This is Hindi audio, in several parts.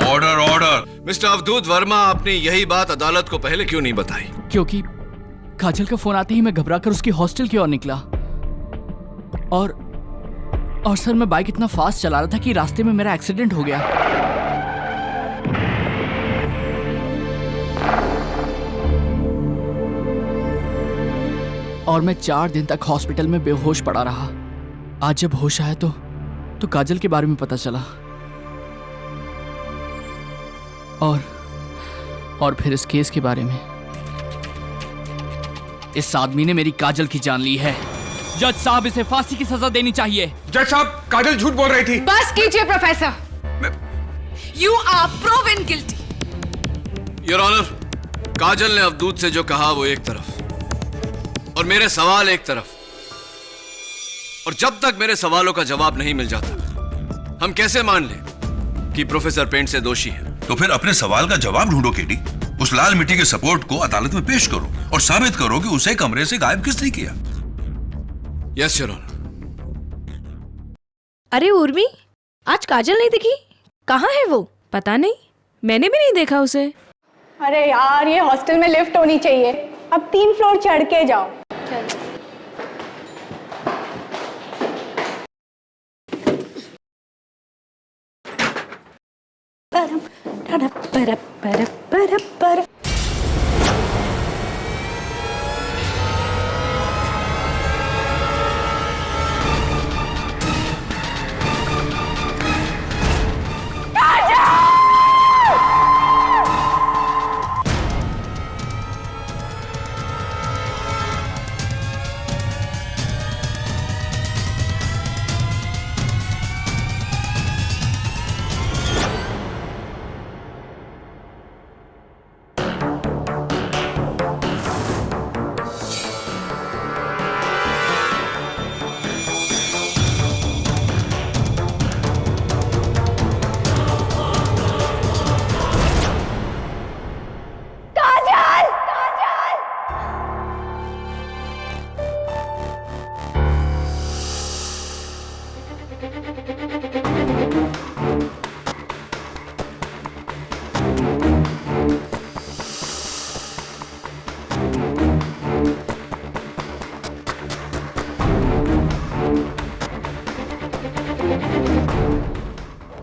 Order order. Mister Avdhoot Verma, आपने यही बात अदालत को पहले क्यों नहीं बताई? क्योंकि काजल का फोन आते ही मैं घबराकर उसकी हॉस्टल की ओर निकला और सर मैं बाइक इतना फास्ट चला रहा था कि रास्ते में मेरा एक्सीडेंट हो गया। और मैं 4 दिन तक हॉस्पिटल में बेहोश पड़ा रहा। आज जब होश आया तो काजल के बारे में पता चला और फिर इस केस के बारे में। इस आदमी ने मेरी काजल की जान ली है। जज साहब, इसे फांसी की सजा देनी चाहिए। जज साहब, काजल झूठ बोल रही थी। बस कीजिए professor. You are proven guilty. Your honour, Kajal ने अवधूत से जो कहा वो एक तरफ और मेरे सवाल एक तरफ, और जब तक मेरे सवालों का जवाब नहीं मिल जाता हम कैसे मान लें कि प्रोफेसर पेंट से दोषी है? तो फिर अपने सवाल का जवाब ढूंढो केडी। उस लाल मिट्टी के सपोर्ट को अदालत में पेश करो और साबित करो कि उसे कमरे से गायब किसने किया। Yes your honour. अरे उर्मी, आज काजल नहीं दिखी, कहाँ है वो? पता नहीं, मैंने भी नहीं देखा उसे। अरे यार, ये हॉस्टल में लिफ्ट होनी चाहिए। अब 3 फ्लोर चढ़ के जाओ।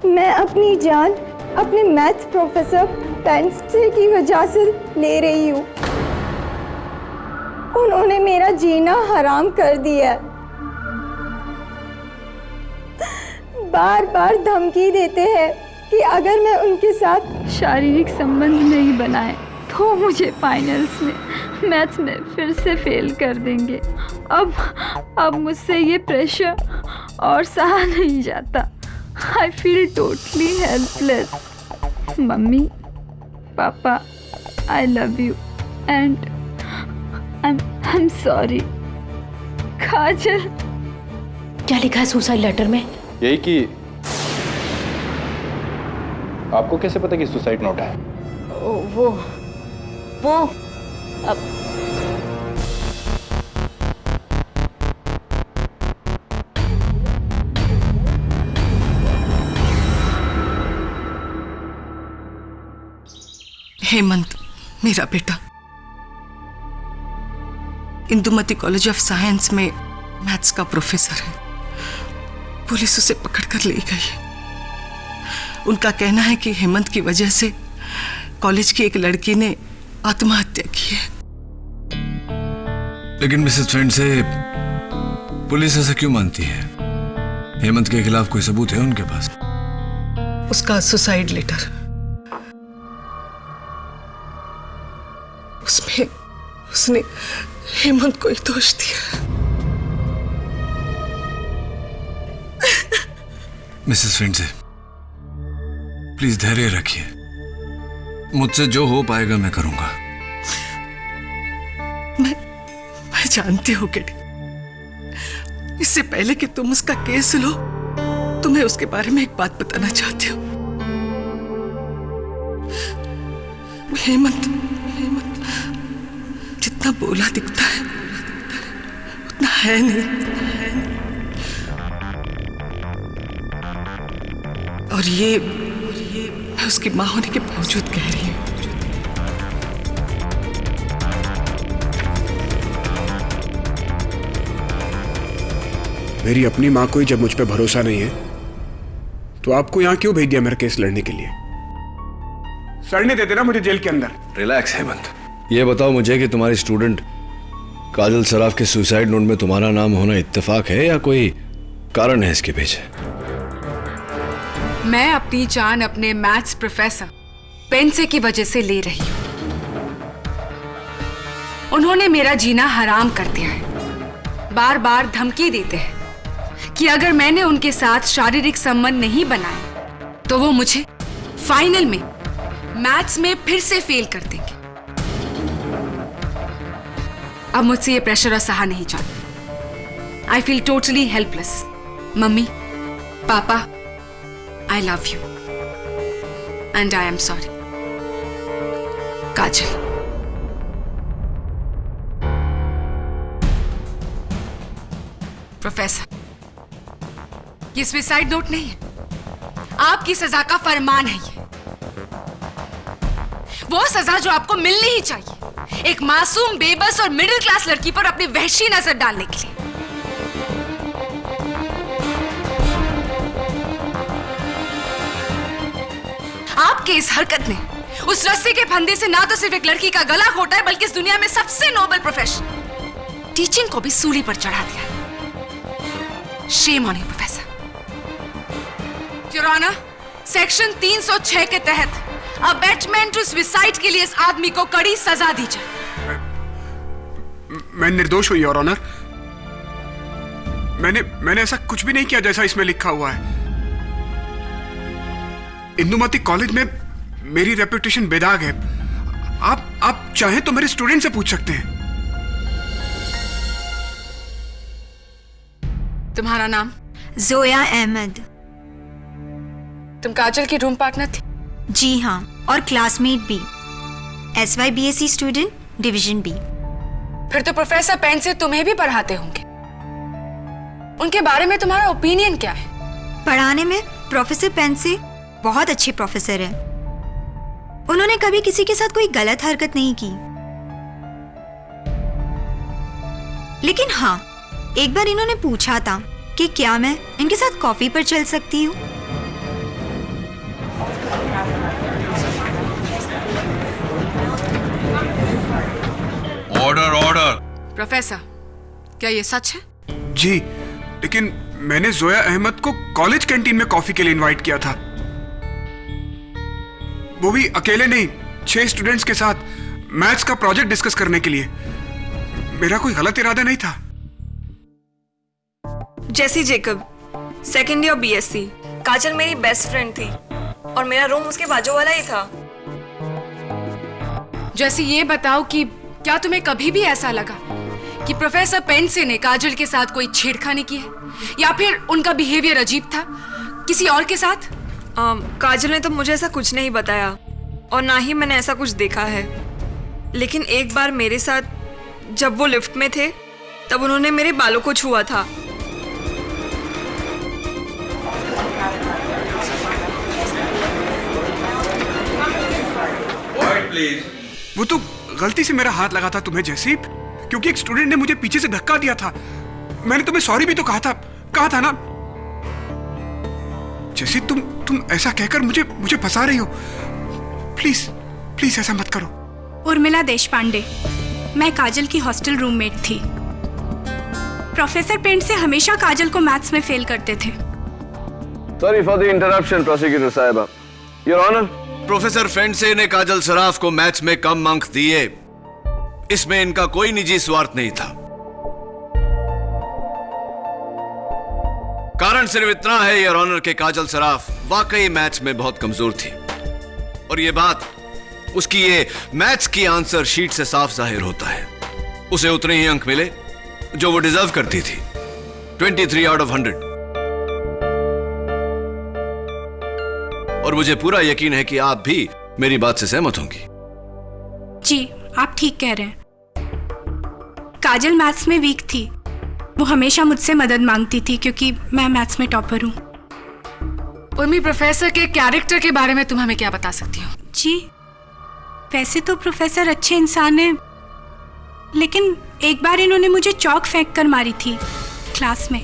मैं अपनी जान अपने मैथ्स प्रोफेसर पेंट की वजह से ले रही हूँ। उन्होंने मेरा जीना हराम कर दिया। बार बार धमकी देते हैं कि अगर मैं उनके साथ शारीरिक संबंध नहीं बनाए तो मुझे फाइनल्स में मैथ्स में फिर से फेल कर देंगे। अब मुझसे ये प्रेशर और सहा नहीं जाता। I feel totally helpless. Mummy, पापा, I love you and I'm sorry. काजल। क्या लिखा है सुसाइड लेटर में? यही कि आपको कैसे पता कि सुसाइड नोट है? वो अब हेमंत मेरा बेटा इंदुमती कॉलेज ऑफ साइंस में मैथ्स का प्रोफेसर है। पुलिस उसे पकड़कर ले गई है। उनका कहना है कि हेमंत की वजह से कॉलेज की एक लड़की ने आत्महत्या की है। लेकिन मिसेस फ्रेंड से पुलिस ऐसा क्यों मानती है? हेमंत के खिलाफ कोई सबूत है उनके पास? उसका सुसाइड लेटर, उसमें उसने हेमंत को ही दोष दिया। मिसेस फ्रेंड से प्लीज धैर्य रखिए। मुझसे जो हो पाएगा मैं करूंगा। मैं जानती हूँ कि इससे पहले कि तुम उसका केस लो, तुम्हें उसके बारे में एक बात बताना चाहती हूँ। हेमंत जितना बोला दिखता है उतना है नहीं। और ये मैं उसकी माँ होने के बावजूद कह रही हूँ। मेरी अपनी माँ को ही जब मुझ पे भरोसा नहीं है तो आपको यहाँ क्यों भेज दिया मेरा केस लड़ने के लिए? सड़ने देते ना मुझे जेल के अंदर। रिलैक्स हेमंत, ये बताओ मुझे कि तुम्हारी स्टूडेंट काजल सराफ के सुसाइड नोट में तुम्हारा नाम होना इत्तेफाक है या कोई कारण है इसके पीछे? मैं अपनी जान अपने मैथ्स प्रोफेसर पेंसे की वजह से ले रही हूं। उन्होंने मेरा जीना हराम कर दिया है। बार बार धमकी देते हैं कि अगर मैंने उनके साथ शारीरिक संबंध नहीं बनाए तो वो मुझे फाइनल में मैथ्स में फिर से फेल कर देंगे। अब मुझसे ये प्रेशर और सहा नहीं जाता। I feel totally helpless. Mummy, papa, I love you and I am sorry. Kajal. Professor, ये सुसाइड नोट नहीं है, आपकी सजा का फरमान है। ये वो सजा जो आपको मिलनी ही चाहिए एक मासूम, बेबस और मिडिल क्लास लड़की पर अपनी वहशी नजर डालने के लिए। आपके इस हरकत ने उस रस्सी के फंदे से ना तो सिर्फ एक लड़की का गला घोटा है बल्कि इस दुनिया में सबसे नोबल प्रोफेशन टीचिंग को भी सूली पर चढ़ा दिया है। Shame on you professor. Your honour, section 306 के तहत अबेटमेंट टू सुसाइड के लिए इस आदमी को कड़ी सजा दी जाए। मैं निर्दोष हूं योर ऑनर। मैंने ऐसा कुछ भी नहीं किया जैसा इसमें लिखा हुआ है। इंदुमती कॉलेज में मेरी रेपुटेशन बेदाग है। आप चाहें तो मेरे स्टूडेंट से पूछ सकते हैं। तुम्हारा नाम? जोया अहमद। तुम काजल की रूम पार्टनर थी? जी हाँ, और क्लासमेट भी। SYBSE student, division B. फिर तो प्रोफेसर पेन से तुम्हें भी पढ़ाते होंगे। उनके बारे में तुम्हारा ओपिनियन क्या है? पढ़ाने में प्रोफेसर पेन से बहुत अच्छे प्रोफेसर हैं। उन्होंने कभी किसी के साथ कोई गलत हरकत नहीं की। लेकिन हाँ, एक बार इन्होंने पूछा था कि क्या मैं इनके साथ कॉफी पर चल सकती हूँ। Order order. प्रोफेसर, क्या ये सच है? जी, लेकिन मैंने जोया अहमद को कॉलेज कैंटीन में कॉफी के लिए इनवाइट किया था। वो भी अकेले नहीं, 6 स्टूडेंट्स के साथ मैथ्स का प्रोजेक्ट डिस्कस करने के लिए। मेरा कोई गलत इरादा नहीं था। जेसी जेकब, सेकेंड ईयर BSc। काजल मेरी बेस्ट फ्रेंड थी और मेरा रूम उसके बाजू वाला ही था। जैसे ये बताओ कि क्या तुम्हें कभी भी ऐसा लगा कि प्रोफेसर पेंसे ने काजल के साथ कोई छेड़खानी की है या फिर उनका बिहेवियर अजीब था किसी और के साथ? काजल ने तो मुझे ऐसा कुछ नहीं बताया और ना ही मैंने ऐसा कुछ देखा है। लेकिन एक बार मेरे साथ जब वो लिफ्ट में थे तब उन्होंने मेरे बालों को छुआ था। वो तो गलती से मेरा हाथ लगा था तुम्हें जैसी, क्योंकि एक स्टूडेंट ने मुझे पीछे से धक्का दिया था। मैंने तुम्हें सॉरी भी तो कहा था ना। जैसे तुम ऐसा कहकर मुझे फंसा रही हो। प्लीज ऐसा मत करो। उर्मिला देशपांडे, मैं काजल की हॉस्टल रूममेट थी। प्रोफेसर पेंट से हमेशा काजल को मैथ्स में फेल करते थे। Sorry for the interruption prosecutor साहिबा। योर ऑनर, प्रोफेसर फेंडसे ने काजल सराफ को मैथ्स में कम अंक दिए, इसमें इनका कोई निजी स्वार्थ नहीं था। कारण सिर्फ इतना है योर ऑनर के काजल सराफ वाकई मैथ्स में बहुत कमजोर थी और यह बात उसकी ये मैथ्स की आंसर शीट से साफ जाहिर होता है। उसे उतने ही अंक मिले जो वो डिजर्व करती थी, 23 आउट ऑफ 100। और मुझे पूरा यकीन है कि आप भी मेरी बात से सहमत होंगी। जी, आप ठीक कह रहे हैं। काजल मैथ्स में वीक थी। वो हमेशा मुझसे मदद मांगती थी क्योंकि मैं मैथ्स में टॉपर हूँ। उर्मी, प्रोफेसर के कैरेक्टर के बारे में तुम हमें क्या बता सकती हो? जी, वैसे तो प्रोफेसर अच्छे इंसान हैं, लेकिन एक बार इन्होंने मुझे चौक फेंक कर मारी थी क्लास में।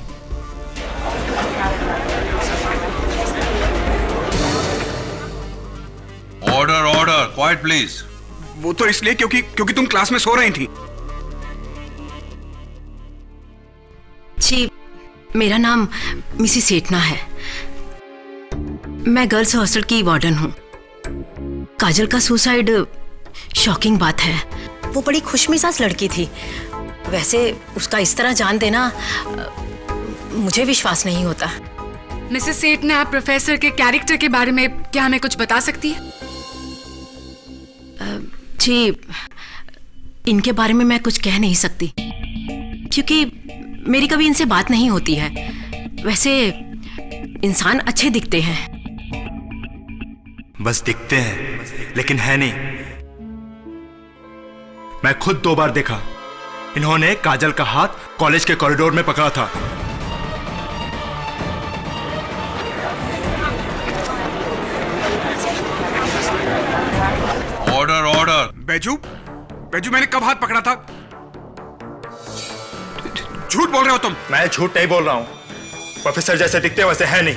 Order order, quite please. वो तो इसलिए क्योंकि तुम क्लास में सो रही थी। जी, मेरा नाम मिसिस सेठना है। मैं गर्ल्स हॉस्टल की वार्डन हूँ। काजल का सुसाइड शॉकिंग बात है। वो बड़ी खुशमिजाज लड़की थी। वैसे उसका इस तरह जान देना मुझे विश्वास नहीं होता। मिसेस सेठना, आप प्रोफेसर के कैरेक्टर के बारे में क्या हमें कुछ बता सकती है? जी, इनके बारे में मैं कुछ कह नहीं सकती क्योंकि मेरी कभी इनसे बात नहीं होती है। वैसे इंसान अच्छे दिखते हैं। बस दिखते हैं लेकिन है नहीं। मैं खुद 2 बार देखा। इन्होंने काजल का हाथ कॉलेज के कॉरिडोर में पकड़ा था। Order order. बैजू, मैंने कब हाथ पकड़ा था? झूठ बोल रहे हो तुम। मैं झूठ नहीं बोल रहा हूं। प्रोफेसर जैसे दिखते हैं वैसे है नहीं।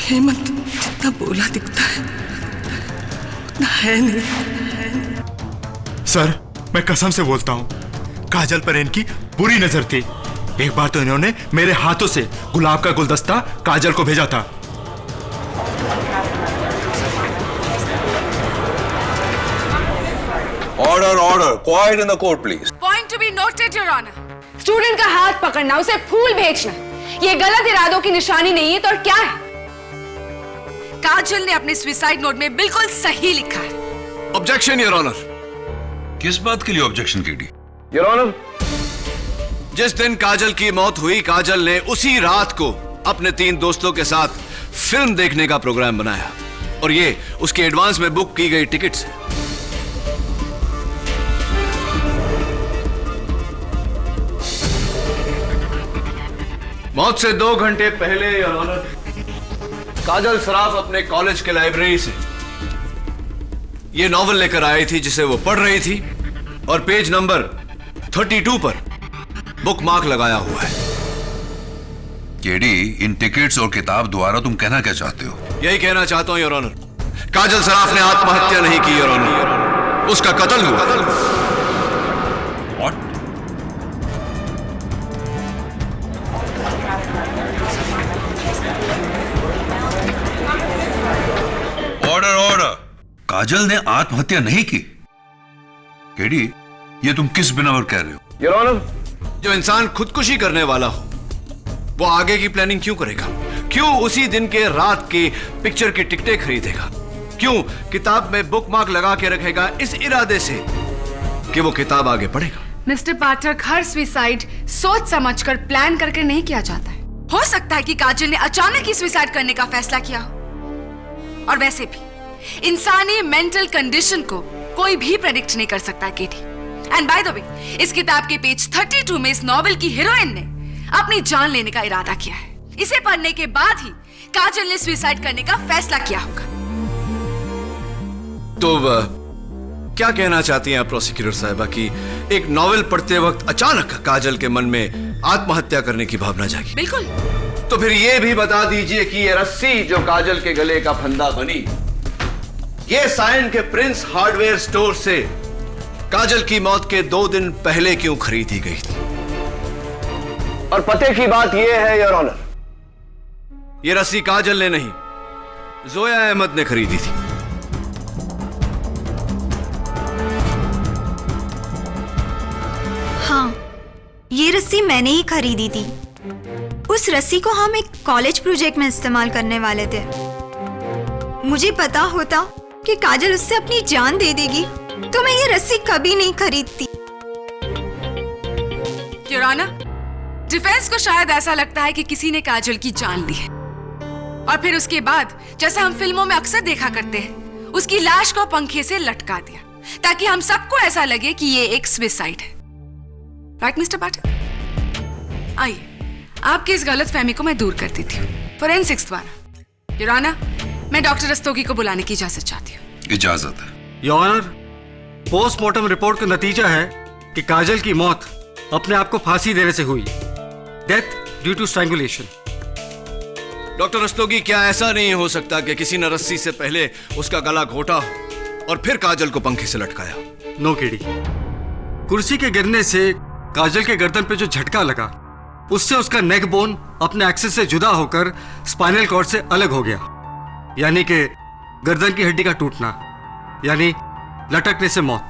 हेमंत जितना बोला दिखता है उतना है नहीं। सर, मैं कसम से बोलता हूं, काजल पर इनकी बुरी नजर थी। एक बार तो इन्होंने मेरे हाथों से गुलाब का गुलदस्ता काजल को भेजा था। Order order, quiet in the court please. Point to be noted your honour. Student का हाथ पकड़ना, उसे फूल भेजना, ये गलत इरादों की निशानी नहीं है तो और क्या है? काजल ने अपने सुसाइड नोट में बिल्कुल सही लिखा है। Objection your honour. किस बात के लिए ऑब्जेक्शन केडी? योर ऑनर, जिस दिन काजल की मौत हुई, काजल ने उसी रात को अपने 3 दोस्तों के साथ फिल्म देखने का प्रोग्राम बनाया और ये उसके एडवांस में बुक की गई टिकट्स है। मौत से 2 घंटे पहले योर ऑनर, काजल सराफ अपने कॉलेज के लाइब्रेरी से ये नॉवल लेकर आई थी जिसे वो पढ़ रही थी और पेज नंबर 32 पर बुक मार्क लगाया हुआ है। केडी, इन टिकट्स और किताब द्वारा तुम कहना क्या चाहते हो? यही कहना चाहता हूं योर ऑनर, काजल सराफ ने आत्महत्या नहीं की योर ऑनर, उसका कत्ल हुआ। Order order. काजल ने आत्महत्या नहीं की। केडी, ये तुम किस बिना पर कह रहे हो? योर ऑनर, जो इंसान खुदकुशी करने वाला हो वो आगे की प्लानिंग क्यों करेगा? क्यों उसी दिन के रात की पिक्चर की टिकटें खरीदेगा? क्यों किताब में बुक मार्क लगा के रखेगा इस इरादे से कि वो किताब आगे पढ़ेगा? मिस्टर पाठक, हर सुसाइड सोच समझकर प्लान करके नहीं किया जाता है। हो सकता है कि काजल ने अचानक ही सुसाइड करने का फैसला किया हो। और वैसे भी इंसानी मेंटल कंडीशन को कोई भी प्रेडिक्ट नहीं कर सकता केटी। एंड बाय द वे, इस किताब के पेज 32 में इस नॉवेल की हीरोइन ने अपनी जान लेने का इरादा किया है। इसे पढ़ने के बाद ही काजल ने सुसाइड करने का फैसला किया होगा। तो क्या कहना चाहती हैं आप प्रोसिक्यूटर साहिबा कि एक नॉवेल पढ़ते वक्त अचानक काजल के मन में आत्महत्या करने की भावना जागी? बिल्कुल। तो फिर यह भी बता दीजिए कि ये रस्सी जो काजल के गले का फंदा बनी, ये साइन के प्रिंस हार्डवेयर स्टोर से काजल की मौत के 2 दिन पहले क्यों खरीदी गई थी? और पते की बात यह है योर ऑनर, ये रस्सी काजल ने नहीं, जोया अहमद ने खरीदी थी। हाँ, ये रस्सी मैंने ही खरीदी थी। उस रस्सी को हम एक कॉलेज प्रोजेक्ट में इस्तेमाल करने वाले थे। मुझे पता होता कि काजल उससे अपनी जान दे देगी तो मैं ये रस्सी कभी नहीं खरीदती। योर ऑनर, डिफेंस को शायद ऐसा लगता है कि किसी ने काजल की जान ली है और फिर उसके बाद, जैसा हम फिल्मों में अक्सर देखा करते हैं, उसकी लाश को पंखे से लटका दिया ताकि हम सबको ऐसा लगे कि ये एक सुसाइड है। राइट मिस्टर पाठक? आइए आपकी इस गलत फहमी को मैं दूर कर देती हूँ फोरेंसिक्स द्वारा। योर ऑनर, मैं डॉक्टर रस्तोगी को बुलाने की इजाजत चाहती हूँ। इजाजत है। योर ऑनर, पोस्टमार्टम रिपोर्ट का नतीजा है कि काजल की मौत अपने आप को फांसी देने से हुई, death due to strangulation. Doctor Rastogi, क्या ऐसा नहीं हो सकता कि किसी ने रस्सी से पहले उसका गला घोटा और फिर काजल को पंखे से लटकाया? नो केडी, कुर्सी के गिरने से काजल के गर्दन पे जो झटका लगा उससे उसका नेक बोन अपने एक्सिस से जुदा होकर स्पाइनल कॉर्ड से अलग हो गया, यानी कि गर्दन की हड्डी का टूटना, यानी लटकने से मौत।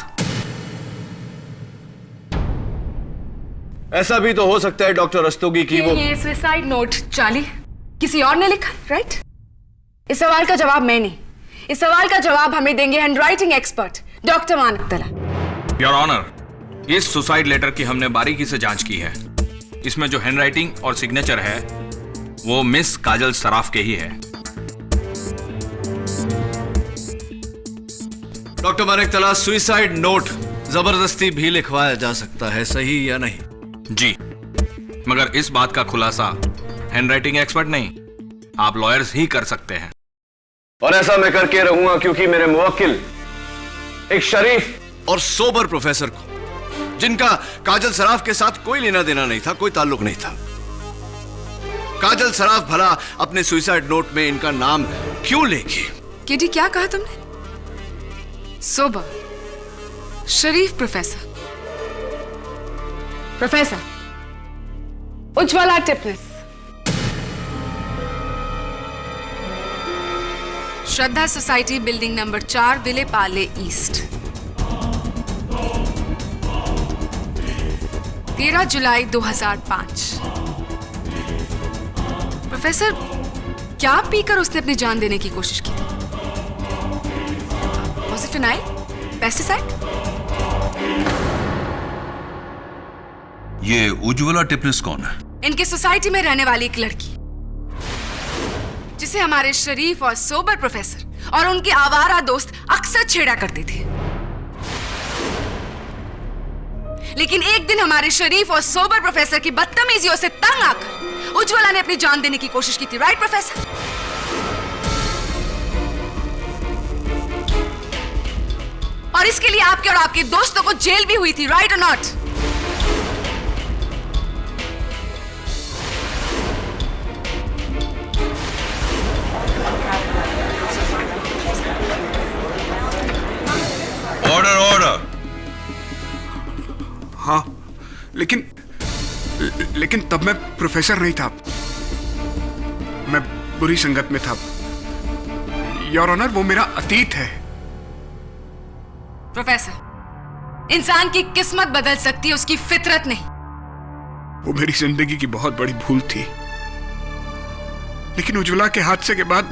ऐसा भी तो हो सकता है डॉक्टर रस्तोगी की वो ये सुसाइड नोट चार्ली किसी और ने लिखा, राइट? इस सवाल का जवाब मैं नहीं, इस सवाल का जवाब हमें देंगे हैंडराइटिंग एक्सपर्ट डॉक्टर मानक तला। योर ऑनर, इस सुसाइड लेटर की हमने बारीकी से जांच की है। इसमें जो हैंडराइटिंग और सिग्नेचर है वो मिस काजल सराफ के ही है। डॉक्टर मानिक तला, सुसाइड नोट जबरदस्ती भी लिखवाया जा सकता है, सही या नहीं? जी, मगर इस बात का खुलासा हैंडराइटिंग एक्सपर्ट नहीं, आप लॉयर्स ही कर सकते हैं। और ऐसा मैं करके रहूंगा क्योंकि मेरे मुवक्किल एक शरीफ और सोबर प्रोफेसर को, जिनका काजल सराफ के साथ कोई लेना देना नहीं था, कोई ताल्लुक नहीं था, काजल सराफ भला अपने सुसाइड नोट में इनका नाम क्यों लेगी? केडी, क्या कहा तुमने? सोबर, शरीफ प्रोफेसर, प्रोफेसर उज्ज्वला टिपनिस, श्रद्धा society, building number 4, Vile Parle east, 13 जुलाई 2005। प्रोफेसर, क्या पीकर उसने अपनी जान देने की कोशिश की? Was it phenyl? Pesticide? ये उज्ज्वला टिपनिस कौन है? इनकी सोसाइटी में रहने वाली एक लड़की, जिसे हमारे शरीफ और सोबर प्रोफेसर और उनके आवारा दोस्त अक्सर छेड़ा करते थे। लेकिन एक दिन हमारे शरीफ और सोबर प्रोफेसर की बदतमीजियों से तंग आकर उज्ज्वला ने अपनी जान देने की कोशिश की थी, राइट प्रोफेसर? और इसके लिए आपके और आपके दोस्तों को जेल भी हुई थी, राइट और नॉट? Order order. हाँ, लेकिन तब मैं प्रोफेसर नहीं था, मैं बुरी संगत में था। योर ऑनर, वो मेरा अतीत है। प्रोफेसर, इंसान की किस्मत बदल सकती है, उसकी फितरत नहीं। वो मेरी जिंदगी की बहुत बड़ी भूल थी, लेकिन उज्ज्वला के हादसे के बाद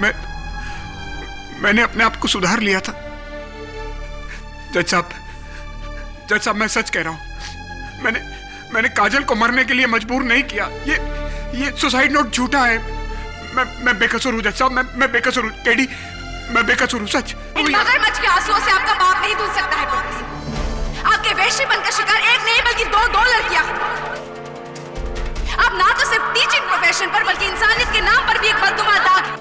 मैंने अपने आप को सुधार लिया था। जज साहब, मैं सच कह रहा हूं। मैंने काजल को मरने के लिए मजबूर नहीं किया। ये सुसाइड नोट झूठा है। मैं बेकसूर हूं जज साहब, मैं बेकसूर हूं। केडी, मैं बेकसूर हूं, सच। इन मगरमच्छ के आंसुओं से आपका बाप नहीं धुल सकता है प्रोफेसर। आपके वेश्यपन का शिकार एक नहीं बल्कि दो लड़कियां। आप ना तो सिर्फ टीचिंग प्रोफेशन पर बल्कि इंसानियत के नाम पर भी एक बददुमा दाग है,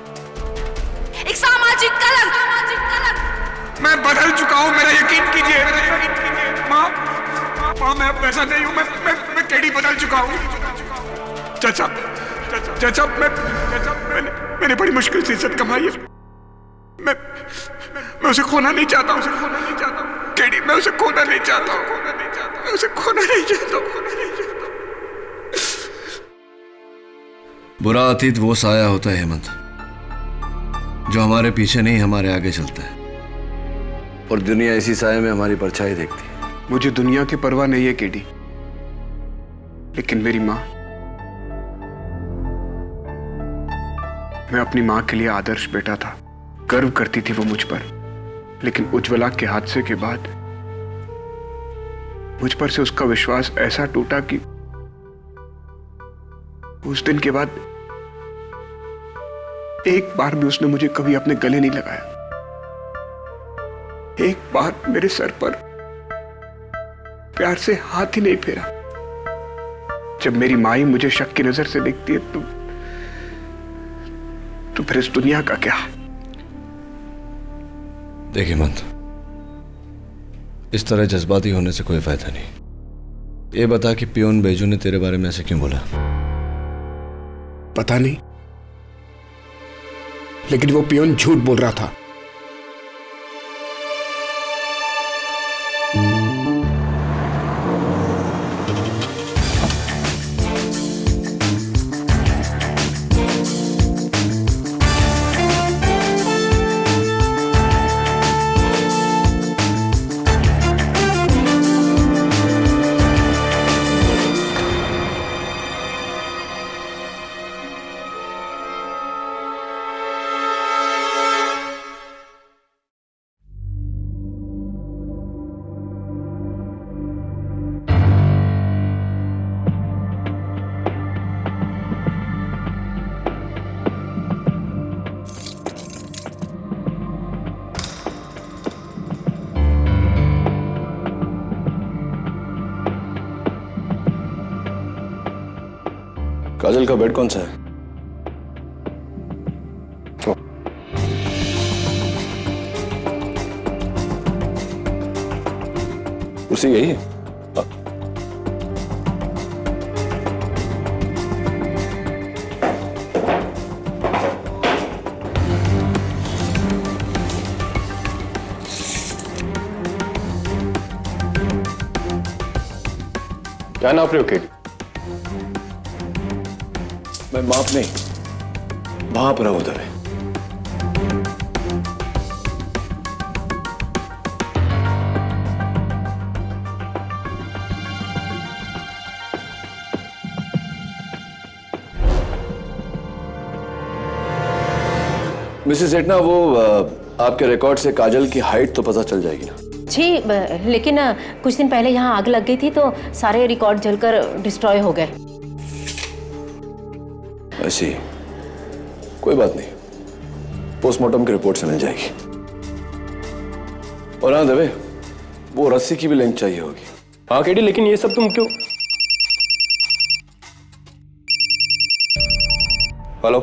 एक सामाजिक कलंक। मैं बदल चुका हूं, मेरा यकीन कीजिए। माँ, मैं अब वैसा नहीं हूं। मैं केडी बदल चुका हूं। जज साहब, मैंने बड़ी मुश्किल से इज्जत कमाई है। मैं उसे खोना नहीं चाहता हूं। केडी, मैं उसे खोना नहीं चाहता हूं। मैं उसे खोना नहीं चाहता हूं। बुरा अतीत वो साया होता है हेमंत, जो हमारे पीछे नहीं हमारे आगे चलता है, और दुनिया इसी साये में हमारी परछाई देखती है। मुझे दुनिया की परवाह नहीं है केडी, लेकिन मेरी माँ, मैं अपनी माँ के लिए आदर्श बेटा था। गर्व करती थी वो मुझ पर, लेकिन उज्ज्वला के हादसे के बाद मुझ पर से उसका विश्वास ऐसा टूटा कि उस दिन के बाद एक बार भी उसने मुझे कभी अपने गले नहीं लगाया। एक बार मेरे सर पर प्यार से हाथ ही नहीं फेरा। जब मेरी माँ ही मुझे शक की नजर से देखती है तो फिर इस दुनिया का क्या? देखिए हेमंत, इस तरह जज्बाती होने से कोई फायदा नहीं। ये बता कि पियोन बेजू ने तेरे बारे में ऐसे क्यों बोला? पता नहीं, लेकिन वो पियोन झूठ बोल रहा था। काजल का बेड कौन सा है? कुर्सी यही है? क्या नाप रहे हो केडी? मैं माप नहीं, भाप रहा हूं तुम्हें। मिसेस एटना, वो आपके रिकॉर्ड से काजल की हाइट तो पता चल जाएगी ना? जी, लेकिन कुछ दिन पहले यहाँ आग लग गई थी तो सारे रिकॉर्ड जलकर डिस्ट्रॉय हो गए। ऐसी कोई बात नहीं, पोस्टमार्टम की रिपोर्ट से मिल जाएगी। और हाँ देवे, वो रस्सी की भी लिंक चाहिए होगी। हाँ केडी, लेकिन ये सब तुम क्यों? हेलो,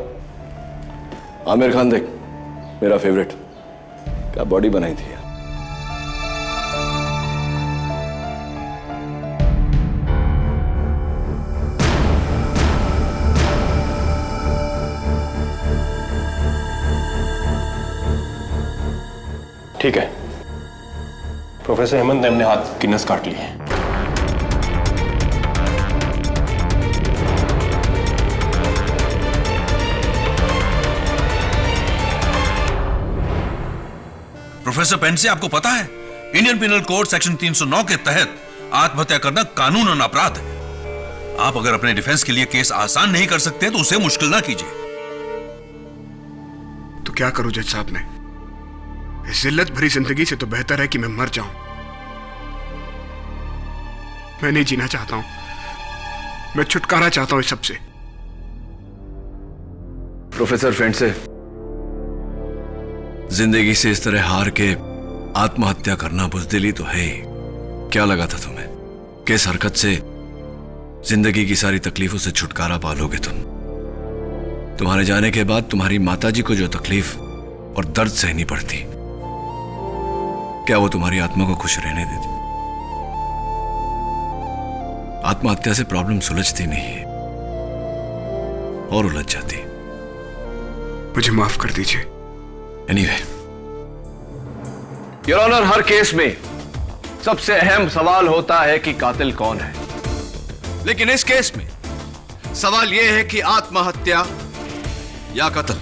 आमिर खान देख, मेरा फेवरेट, क्या बॉडी बनाई थी यार। ठीक है, प्रोफेसर हेमंत ने अपने हाथ की नस काट ली है। प्रोफेसर पेंसे, आपको पता है इंडियन पिनल कोड सेक्शन 309 के तहत आत्महत्या करना कानूनन अपराध है। आप अगर अपने डिफेंस के लिए केस आसान नहीं कर सकते तो उसे मुश्किल ना कीजिए। तो क्या करूं जज साहब? मैं इस जिल्लत भरी जिंदगी से तो बेहतर है कि मैं मर जाऊं। मैं नहीं जीना चाहता हूं, मैं छुटकारा चाहता हूं इस सबसे। प्रोफेसर पेंसे, जिंदगी से इस तरह हार के आत्महत्या करना बुज़दिली तो है ही। क्या लगा था तुम्हें कि इस हरकत से जिंदगी की सारी तकलीफों से छुटकारा पालोगे? तुम्हारे जाने के बाद तुम्हारी माताजी को जो तकलीफ और दर्द सहनी पड़ती, क्या वो तुम्हारी आत्मा को खुश रहने देती? आत्महत्या से प्रॉब्लम सुलझती नहीं है और उलझ जाती। मुझे माफ कर दीजिए। एनीवे, योर ऑनर, हर केस में सबसे अहम सवाल होता है कि कातिल कौन है। लेकिन इस केस में सवाल यह है कि आत्महत्या या कत्ल।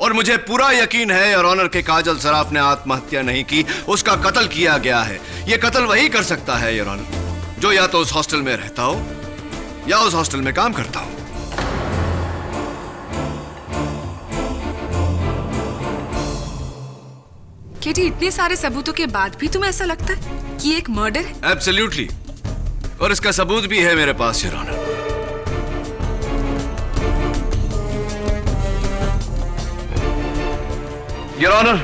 और मुझे पूरा यकीन है योर ऑनर के काजल सराफ ने आत्महत्या नहीं की, उसका कत्ल किया गया है। यह कत्ल वही कर सकता है योर ऑनर जो या तो उस हॉस्टल में रहता हो या उस हॉस्टल में काम करता हो। केटी, इतने सारे सबूतों के बाद भी तुम्हें ऐसा लगता है कि एक मर्डर है? एब्सोल्युटली, और इसका सबूत भी है मेरे पास योर ऑनर। योर ऑनर,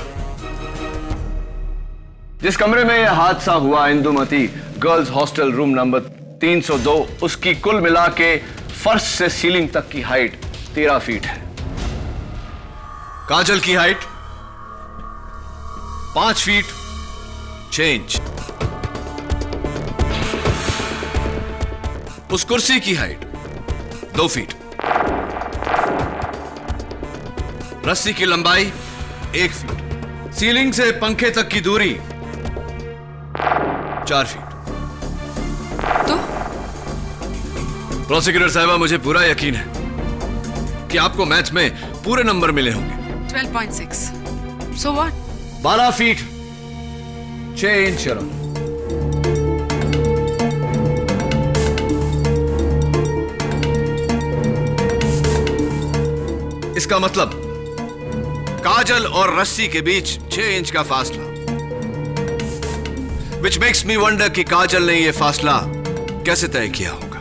जिस कमरे में यह हादसा हुआ, Indumati girls hostel room number 302, उसकी कुल मिला के फर्श से सीलिंग तक की हाइट 13 फीट है। काजल की हाइट 5 फीट 6 इंच। उस कुर्सी की हाइट 2 फीट। रस्सी की लंबाई 1 फीट। सीलिंग से पंखे तक की दूरी 4 फीट। तो प्रोसिक्यूटर साहिबा, मुझे पूरा यकीन है कि आपको मैथ्स में पूरे नंबर मिले होंगे। 12.6। So what? 12 feet 6 inch. इसका मतलब काजल और रस्सी के बीच 6 इंच का फासला। Which makes me wonder कि काजल ने यह फासला कैसे तय किया होगा।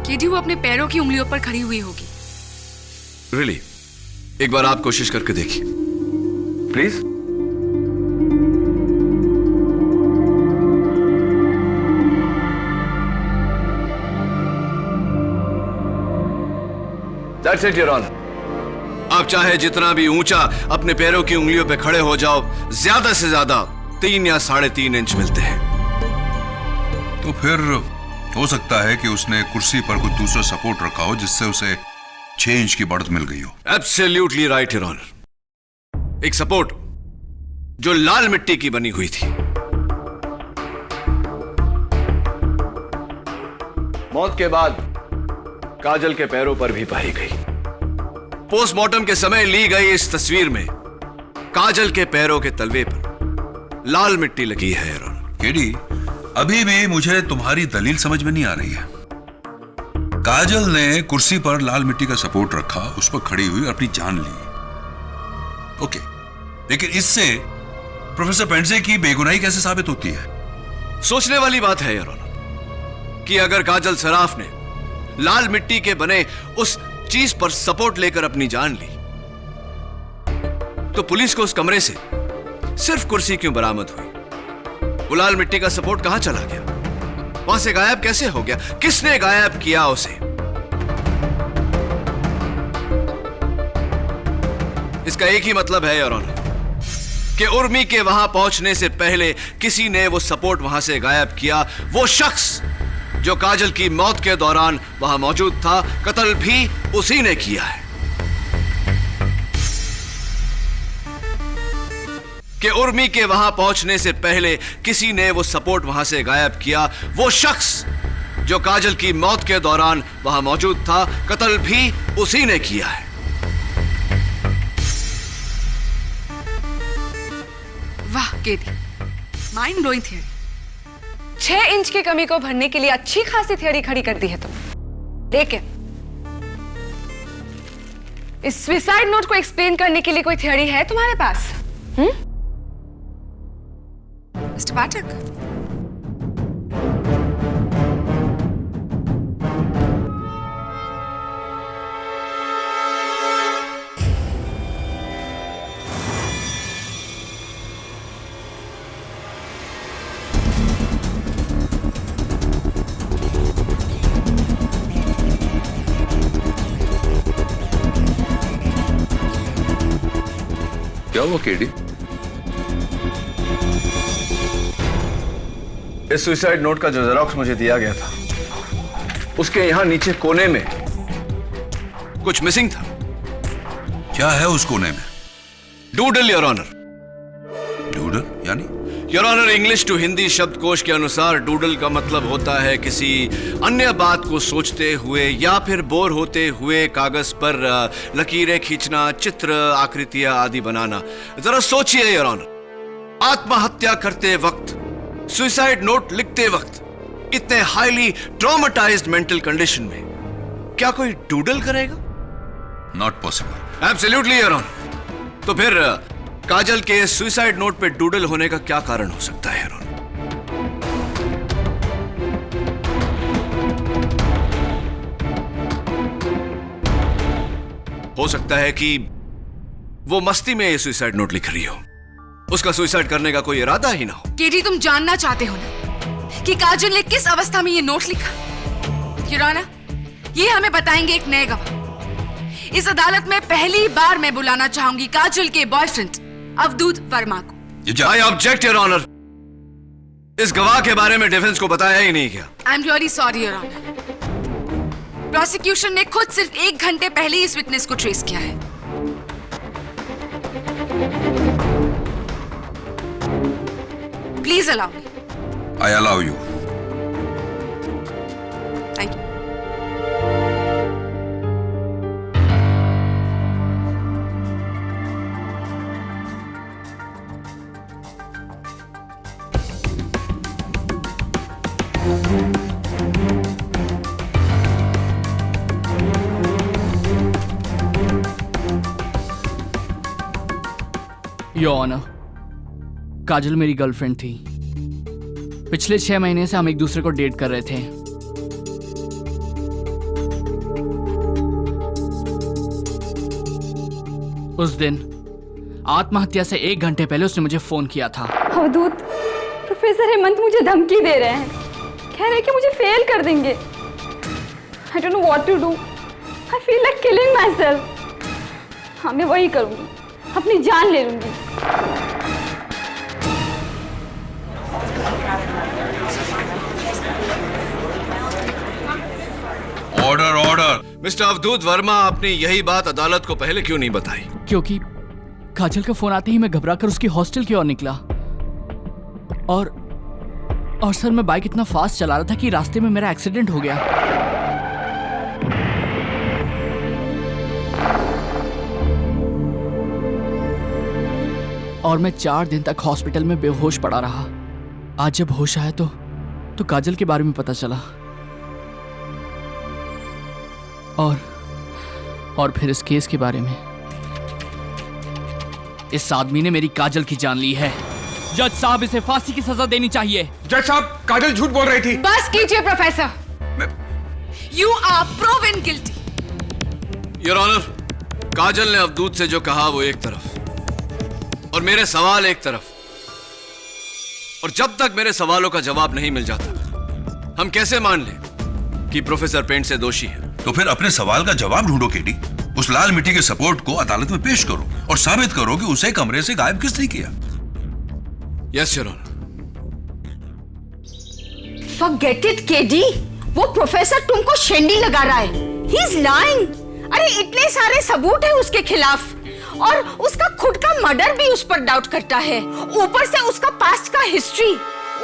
केडी वो अपने पैरों की उंगलियों पर खड़ी हुई होगी। Really? एक बार आप कोशिश करके देखिए please. That's it, Your Honor. आप चाहे जितना भी ऊंचा अपने पैरों की उंगलियों पे खड़े हो जाओ, ज्यादा से ज्यादा 3 या 3.5 इंच मिलते हैं। तो फिर हो सकता है कि उसने कुर्सी पर कोई दूसरा सपोर्ट रखा हो जिससे उसे 6 इंच की बढ़त मिल गई हो। Absolutely right your honour. एक सपोर्ट जो लाल मिट्टी की बनी हुई थी। मौत के बाद काजल के पैरों पर भी पाई गई। पोस्टमार्टम के समय ली गई इस तस्वीर में काजल के पैरों के तलवे पर लाल मिट्टी लगी है। केडी, अभी भी मुझे तुम्हारी दलील समझ में नहीं आ रही है। काजल ने कुर्सी पर लाल मिट्टी का सपोर्ट रखा, उस पर खड़ी हुई और अपनी जान ली। ओके, लेकिन इससे प्रोफेसर पेंडसे की बेगुनाही कैसे साबित होती है? सोचने वाली बात है योर ऑनर कि अगर काजल सराफ ने लाल मिट्टी के बने उस चीज पर सपोर्ट लेकर अपनी जान ली, तो पुलिस को उस कमरे से सिर्फ कुर्सी क्यों बरामद हुई? वो लाल मिट्टी का सपोर्ट कहां चला गया? वहां से गायब कैसे हो गया? किसने गायब किया उसे? इसका एक ही मतलब है योर ऑनर कि उर्मी के वहां पहुंचने से पहले किसी ने वो सपोर्ट वहां से गायब किया। वो शख्स जो काजल की मौत के दौरान वहां मौजूद था, कत्ल भी उसी ने किया है। कि उर्मी के वहां पहुंचने से पहले किसी ने वो सपोर्ट वहां से गायब किया। वो शख्स जो काजल की मौत के दौरान वहां मौजूद था, कत्ल भी उसी ने किया है। वाह KD, mind blowing theory. 6 inch की कमी को भरने के लिए अच्छी खासी थियरी खड़ी कर दी है तुम। लेकिन इस सुसाइड नोट को एक्सप्लेन करने के लिए कोई थियरी है तुम्हारे पास? मिस्टर पाठक, क्या हुआ केडी? इस सुसाइड नोट का जो जेरॉक्स मुझे दिया गया था, उसके यहां नीचे कोने में कुछ मिसिंग था। क्या है उस कोने में? Doodle your honour. डूडल यानी? Your honour, English to Hindi शब्दकोश के अनुसार डूडल का मतलब होता है किसी अन्य बात को सोचते हुए या फिर बोर होते हुए कागज पर लकीरें खींचना, चित्र, आकृतियां आदि बनाना। जरा सोचिए योर ऑनर, आत्महत्या करते वक्त, सुसाइड नोट लिखते वक्त, इतने हाईली ट्रॉमेटाइज्ड मेंटल कंडीशन में क्या कोई डूडल करेगा? Not possible. Absolutely your honour. तो फिर काजल के सुसाइड नोट पे डूडल होने का क्या कारण हो सकता है? हो सकता है कि वो मस्ती में ये सुसाइड नोट लिख रही हो, उसका सुसाइड करने का कोई इरादा ही ना हो। केडी, तुम जानना चाहते हो ना कि काजल ने किस अवस्था में ये नोट लिखा? योर ऑनर, ये हमें बताएंगे एक नए गवाह। इस अदालत में पहली बार मैं बुलाना चाहूंगी काजल के बॉयफ्रेंड अवधूत वर्मा को। I object your honour. इस गवाह के बारे में डिफेंस को बताया ही नहीं गया। I am really sorry your honour. Prosecution ने खुद सिर्फ 1 घंटे पहले ही इस विटनेस को ट्रेस किया है। Please allow me. I allow you. Thank you. Your honour, Kajal मेरी गर्लफ्रेंड थी। पिछले 6 महीने से हम एक दूसरे को डेट कर रहे थे। उस दिन आत्महत्या से 1 घंटे पहले उसने मुझे फोन किया था। अवधूत, प्रोफेसर हेमंत मुझे धमकी दे रहे हैं। कह रहे हैं कि मुझे फेल कर देंगे। I don't know what to do. I feel like killing myself. हाँ, मैं वही करूंगी, अपनी जान ले लूंगी। Order order. Mister Avdhoot Verma, आपने यही बात अदालत को पहले क्यों नहीं बताई? क्योंकि काजल का फोन आते ही मैं घबराकर उसकी हॉस्टल की ओर निकला। और सर, मैं बाइक इतना फास्ट चला रहा था कि रास्ते में मेरा एक्सीडेंट हो गया। और मैं 4 दिन तक हॉस्पिटल में बेहोश पड़ा रहा। आज जब होश आया तो काजल के बारे में पता चला। और फिर इस केस के बारे में। इस आदमी ने मेरी काजल की जान ली है। जज साहब, इसे फांसी की सजा देनी चाहिए। जज साहब, काजल झूठ बोल रही थी। बस कीजिए professor. You are proven guilty. Your honour, Kajal ने अवधूत से जो कहा वो एक तरफ और मेरे सवाल एक तरफ। और जब तक मेरे सवालों का जवाब नहीं मिल जाता, हम कैसे मान लें कि प्रोफेसर पेंटसे दोषी है? तो फिर अपने सवाल का जवाब ढूंढो केडी। उस लाल मिट्टी के सपोर्ट को अदालत में पेश करो और साबित करो कि उसे कमरे से गायब किसने किया। Yes your honour. Forget it KD. वो प्रोफेसर तुमको शेंडी लगा रहा है। He is lying. अरे इतने सारे सबूत है उसके खिलाफ और उसका खुद का मर्डर भी उस पर डाउट करता है। ऊपर से उसका पास्ट का हिस्ट्री।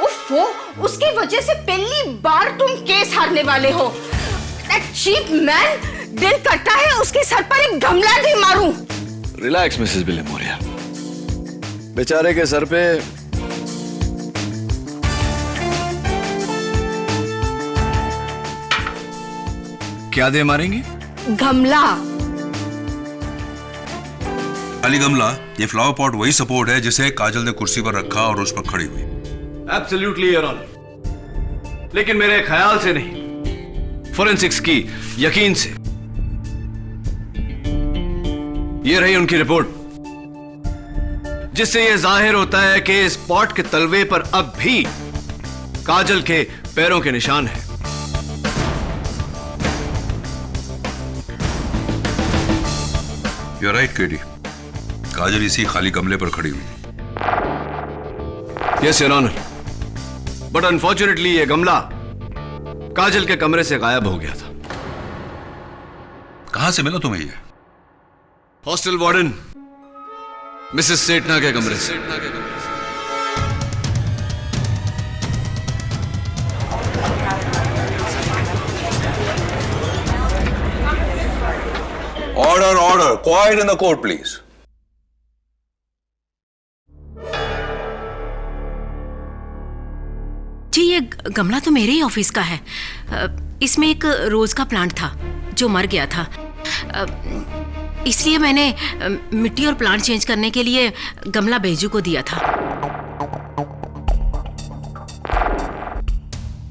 उफ़ो, उसकी वजह से पहली बार तुम केस हारने वाले हो। दैट चीप मैन, दिल करता है उसके सर पर एक गमला भी मारूं। Relax Mrs Bilimoria. बेचारे के सर पे क्या दे मारेंगे? गमला। अली गमला, ये फ्लावर पॉट वही सपोर्ट है जिसे काजल ने कुर्सी पर रखा और उस पर खड़ी हुई। Absolutely your honour. लेकिन मेरे ख्याल से नहीं, फोरेंसिक्स की यकीन से। ये रही उनकी रिपोर्ट, जिससे यह जाहिर होता है कि इस पॉट के तलवे पर अब भी काजल के पैरों के निशान हैं। You're right, KD. काजल इसी खाली गमले पर खड़ी हुई। Yes your honour, but unfortunately ये गमला काजल के कमरे से गायब हो गया था। कहां से मिला तुम्हें ये? हॉस्टल वार्डन मिसेस सेठना के कमरे से। Order order. Quiet in the court please. जी, ये गमला तो मेरे ही ऑफिस का है। इसमें एक रोज का प्लांट था जो मर गया था। इसलिए मैंने मिट्टी और प्लांट चेंज करने के लिए गमला बेजू को दिया था।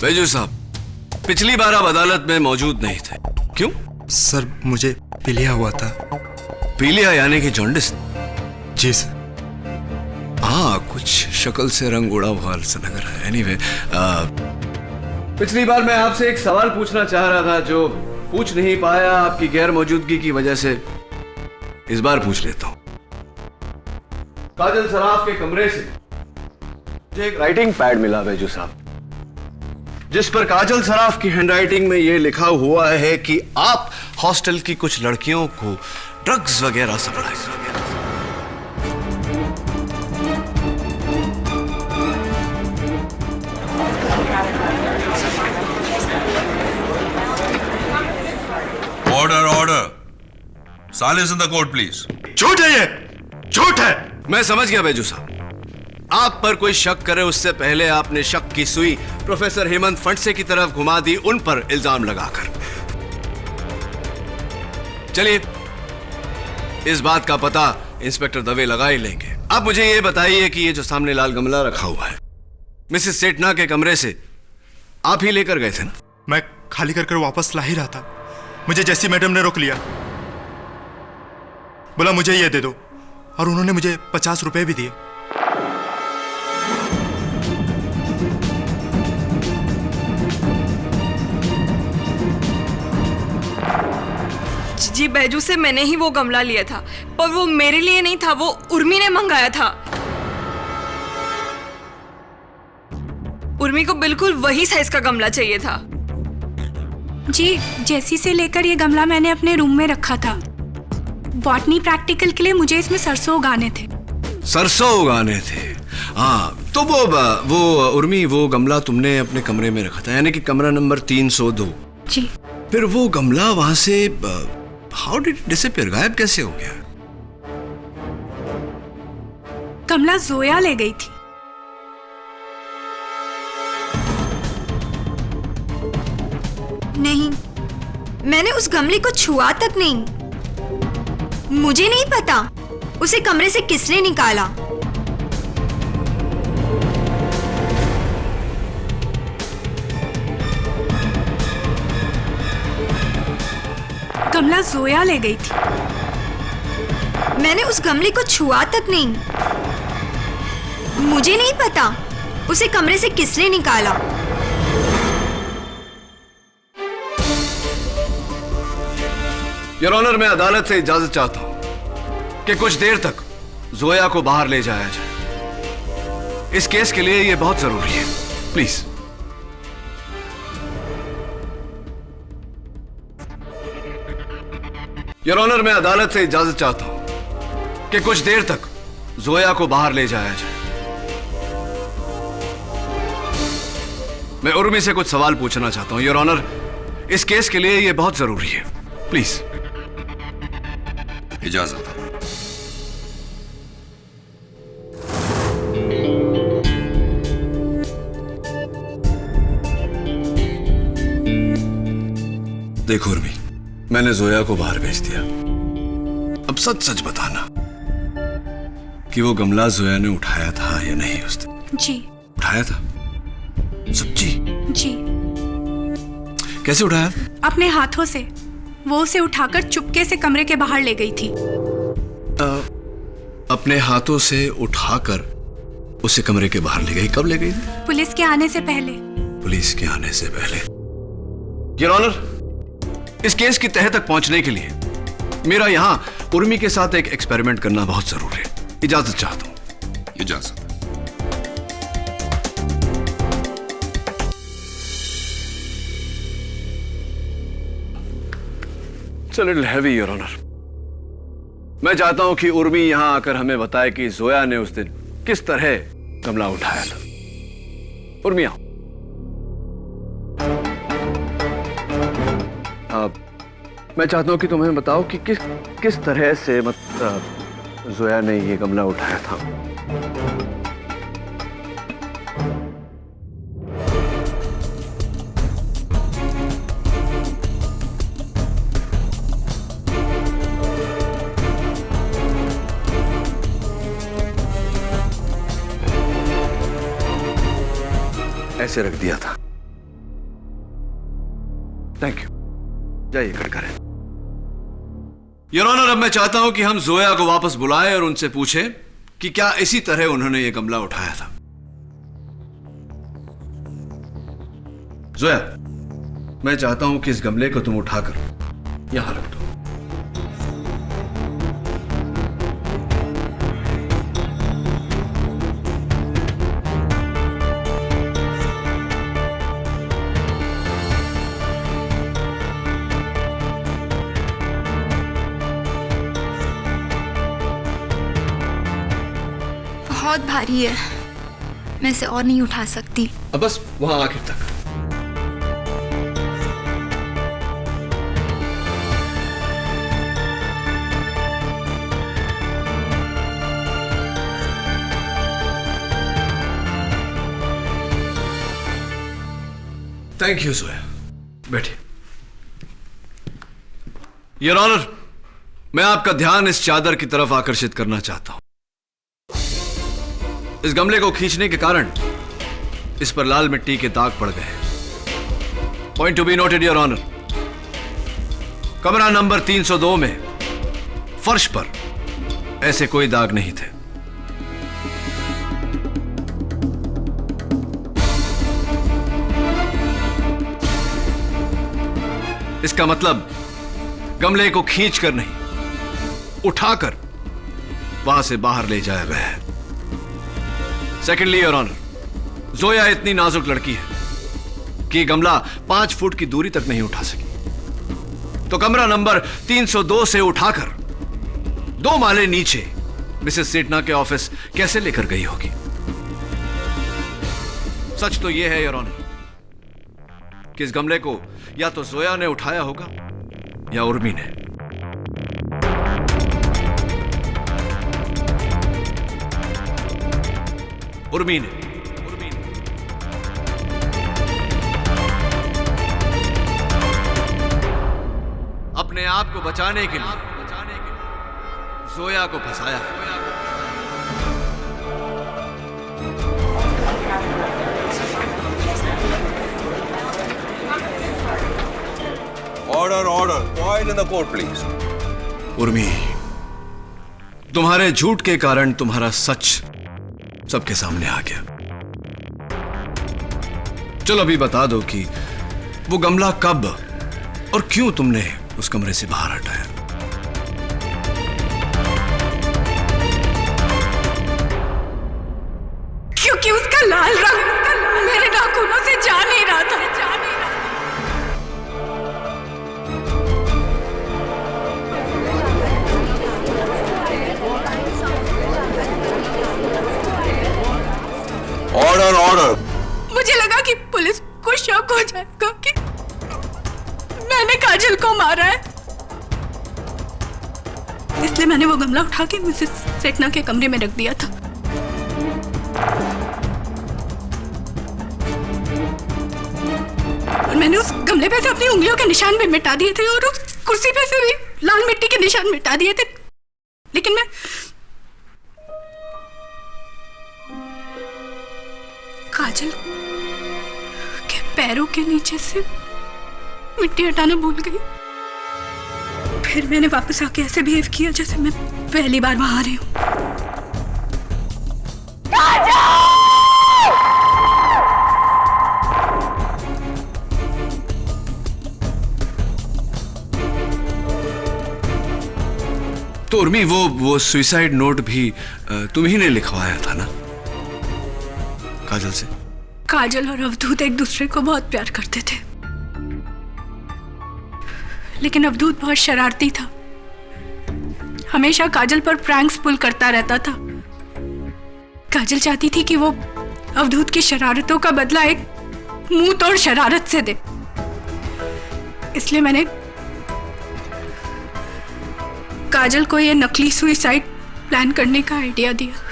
बेजू साहब, पिछली बार आप अदालत में मौजूद नहीं थे, क्यों? सर, मुझे पीलिया हुआ था। पीलिया यानी कि जॉन्डिस? जी सर। हाँ, कुछ शक्ल से रंग उड़ा हुआ सा लग रहा है। एनीवे, पिछली बार मैं आपसे एक सवाल पूछना चाह रहा था जो पूछ नहीं पाया आपकी गैर मौजूदगी की वजह से। इस बार पूछ लेता हूं। काजल सराफ के कमरे से मुझे एक राइटिंग पैड मिला बैजू साहब, जिस पर काजल सराफ की हैंडराइटिंग में यह लिखा हुआ है कि आप हॉस्टल की कुछ लड़कियों को ड्रग्स वगैरह सप्लाई वगैरह। Order order, silence in the court please. झूठ है ये, झूठ है। मैं समझ गया बैजू साहब, आप पर कोई शक करे उससे पहले आपने शक की सुई प्रोफेसर हेमंत फंडसे की तरफ घुमा दी, उन पर इल्जाम लगाकर। चलिए, इस बात का पता इंस्पेक्टर दवे लगा ही लेंगे। अब मुझे यह बताइए कि ये जो सामने लाल गमला रखा हुआ है, मिसेस सेठना के कमरे से आप ही लेकर गए थे ना? मैं खाली कर वापस ला ही रहा था, मुझे जैसी मैडम ने रोक लिया, बोला मुझे ये दे दो, और उन्होंने मुझे 50 रुपए भी दिए। जी बैजू से मैंने ही वो गमला लिया था, पर वो मेरे लिए नहीं था, वो उर्मी ने मंगाया था। उर्मी को बिल्कुल वही साइज का गमला चाहिए था। जी, जैसी से लेकर ये गमला मैंने अपने रूम में रखा था। बॉटनी प्रैक्टिकल के लिए मुझे इसमें सरसों उगाने थे। सरसों उगाने थे? हाँ, तो वो उर्मी, वो गमला तुमने अपने कमरे में रखा था, यानी कि कमरा नंबर 302। जी। फिर वो गमला वहां से हाउ डिड इट डिसअपीयर, गायब कैसे हो गया? गमला जोया ले गई थी। नहीं, मैंने उस गमले को छुआ तक नहीं। मुझे नहीं पता उसे कमरे से किसने निकाला। गमला जोया ले गई थी। मैंने उस गमले को छुआ तक नहीं। मुझे नहीं पता उसे कमरे से किसने निकाला। योर ऑनर, मैं अदालत से इजाजत चाहता हूं कि कुछ देर तक जोया को बाहर ले जाया जाए। इस केस के लिए यह बहुत जरूरी है, प्लीज। योर ऑनर, मैं अदालत से इजाजत चाहता हूं कि कुछ देर तक जोया को बाहर ले जाया जाए। मैं उर्मी से कुछ सवाल पूछना चाहता हूं। योर ऑनर, इस केस के लिए यह बहुत जरूरी है, प्लीज। इजाजत। देखो उर्मी, मैंने जोया को बाहर भेज दिया। अब सच सच बताना कि वो गमला जोया ने उठाया था या नहीं उस दिन? जी। उठाया था? सच्ची? जी। कैसे उठाया? अपने हाथों से। वो उसे उठाकर चुपके से कमरे के बाहर ले गई थी। अपने हाथों से उठाकर उसे कमरे के बाहर ले गई? कब ले गई? पुलिस के आने से पहले। पुलिस के आने से पहले। योर ऑनर, इस केस की तह तक पहुंचने के लिए मेरा यहां उर्मी के साथ एक एक्सपेरिमेंट करना बहुत जरूरी है। इजाजत चाहता हूं। इजाजत। It's a little heavy, Your Honor. मैं चाहता हूं कि उर्मी यहां आकर हमें बताए कि जोया ने उस दिन किस तरह गमला उठाया था। उर्मी आओ। मैं चाहता हूं कि तुम्हें बताओ कि किस तरह से जोया ने ये गमला उठाया था। ऐसे रख दिया था। थैंक यू, जाइए खड़ करें। योर ऑनर, अब मैं चाहता हूं कि हम जोया को वापस बुलाएं और उनसे पूछें कि क्या इसी तरह उन्होंने यह गमला उठाया था। जोया, मैं चाहता हूं कि इस गमले को तुम उठाकर यहां रख दो। बहुत भारी है, मैं इसे और नहीं उठा सकती। अब बस वहां आखिर तक। थैंक यू जोया, बैठिए। योर ऑनर, मैं आपका ध्यान इस चादर की तरफ आकर्षित करना चाहता हूं। इस गमले को खींचने के कारण इस पर लाल मिट्टी के दाग पड़ गए। Point to be noted your honour, कमरा नंबर 302 में फर्श पर ऐसे कोई दाग नहीं थे। इसका मतलब गमले को खींचकर नहीं, उठाकर वहां से बाहर ले जाया गया है। सेकेंडली योर ऑनर, जोया इतनी नाजुक लड़की है कि गमला 5 फुट की दूरी तक नहीं उठा सकी, तो कमरा नंबर 302 से उठाकर 2 माले नीचे मिसेस सेठना के ऑफिस कैसे लेकर गई होगी। सच तो यह है योर ऑनर कि इस गमले को या तो जोया ने उठाया होगा या उर्मी ने। उर्मी ने। अपने आप को बचाने के लिए जोया को फंसाया है। Order order, quiet in the court please. Urmi, तुम्हारे झूठ के कारण तुम्हारा सच सबके सामने आ गया। चलो अभी बता दो कि वो गमला कब और क्यों तुमने उस कमरे से बाहर हटाया। क्योंकि उसका लाल रंग मेरे नाखूनों से जा नहीं रहा था। Order order. मुझे लगा कि पुलिस को शक हो जाएगा कि मैंने काजल को मारा है, इसलिए मैंने वो गमला उठा के मिसेस सेठना के कमरे में रख दिया था। और मैंने उस गमले पे से अपनी उंगलियों के निशान भी मिटा दिए थे और उस कुर्सी पे से भी लाल मिट्टी के निशान मिटा दिए थे, लेकिन मैं काजल के पैरों के नीचे से मिट्टी हटाना भूल गई। फिर मैंने वापस आके ऐसे बिहेव किया जैसे मैं पहली बार वहां आ रही हूं। तो उर्मी, वो सुसाइड नोट भी तुम ही ने लिखवाया था ना काजल से? काजल और अवधूत एक दूसरे को बहुत प्यार करते थे, लेकिन अवधूत बहुत शरारती था, हमेशा काजल पर प्रैंक्स पुल करता रहता था। काजल चाहती थी कि वो अवधूत की शरारतों का बदला एक मुंह तोड़ शरारत से दे, इसलिए मैंने काजल को ये नकली सुसाइड प्लान करने का आइडिया दिया।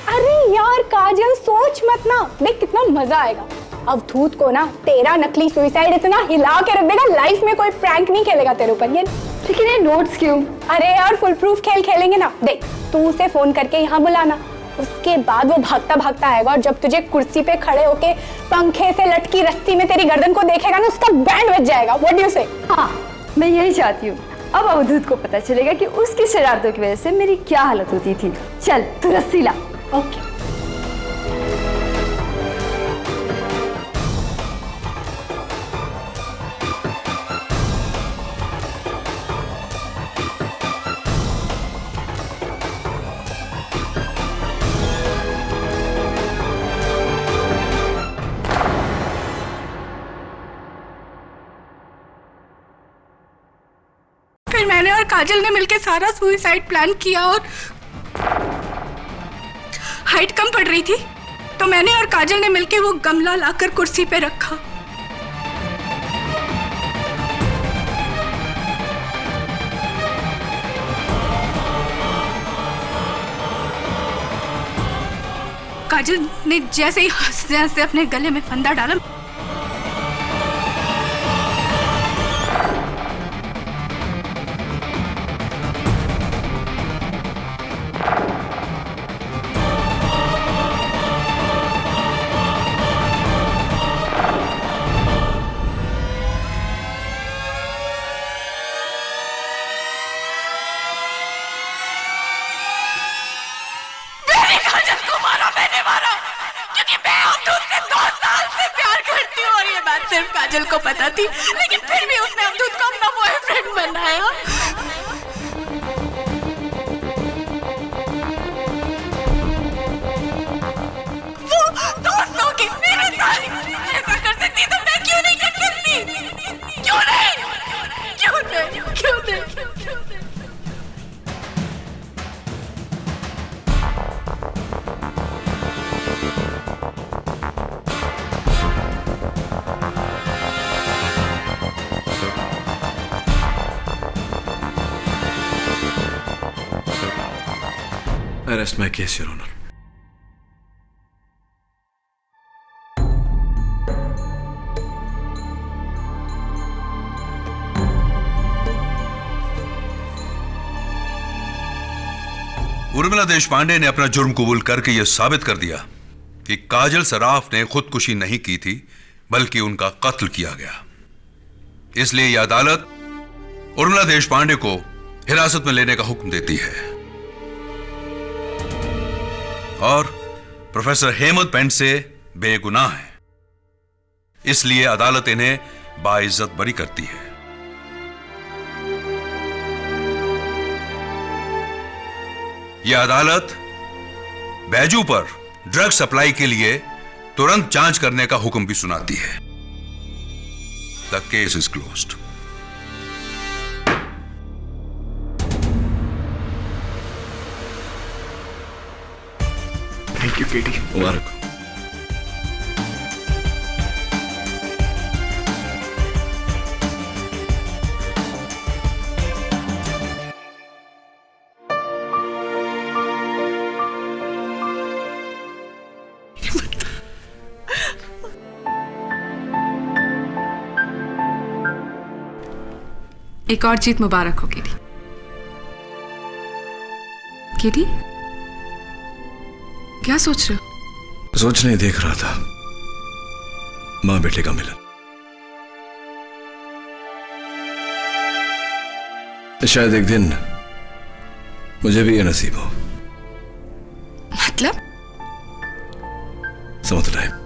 अरे यार काजल, सोच मत ना, देख कितना मजा आएगा। अवधूत को ना तेरा नकली सुसाइड इतना हिला के रख देगा, लाइफ में कोई प्रैंक नहीं खेलेगा तेरे ऊपर। ये लेकिन ये नोट्स क्यों? अरे यार फुल प्रूफ खेल खेलेंगे ना। देख, तू उसे फोन करके यहाँ बुलाना, उसके बाद वो भागता भागता आएगा और जब तुझे कुर्सी पे खड़े होके पंखे से लटकी रस्सी में तेरी गर्दन को देखेगा ना, उसका बैंड बज जाएगा। व्हाट डू यू से? हाँ, मैं यही चाहती हूँ। अब अवधूत को पता चलेगा कि उसकी शरारतों की वजह से मेरी क्या हालत होती थी। चल तू रस्सी ला। ओके। फिर मैंने और काजल ने मिलकर सारा सुसाइड प्लान किया और हाइट कम पड़ रही थी तो मैंने और काजल ने मिलकर वो गमला लाकर कुर्सी पे रखा। काजल ने जैसे ही हंसते हंसते अपने गले में फंदा डाला, सिर्फ काजल को पता थी, लेकिन फिर भी उसने अवधूत को अपना बॉयफ्रेंड बनाया। वो दोस्तों की मेरे साथ ऐसा कर सकती तो मैं क्यों नहीं कर सकती? क्यों नहीं? क्यों नहीं? क्यों नहीं? I rest my case, Your Honor. Urmila Deshpande ने अपना जुर्म कबूल करके यह साबित कर दिया कि काजल सराफ ने खुदकुशी नहीं की थी, बल्कि उनका कत्ल किया गया। इसलिए यह अदालत उर्मिला देशपांडे को हिरासत में लेने का हुक्म देती है और प्रोफेसर हेमंत पेंडसे बेगुनाह है, इसलिए अदालत इन्हें बाइज्जत बरी करती है। यह अदालत बैजू पर ड्रग सप्लाई के लिए तुरंत जांच करने का हुक्म भी सुनाती है। The case is closed. Thank you KT. मुबारक। एक और जीत मुबारक हो केटी। केटी क्या सोच रहे हो? सोच नहीं, देख रहा था मां बेटे का मिलन। शायद एक दिन मुझे भी ये नसीब हो। मतलब? समझ रहे हैं?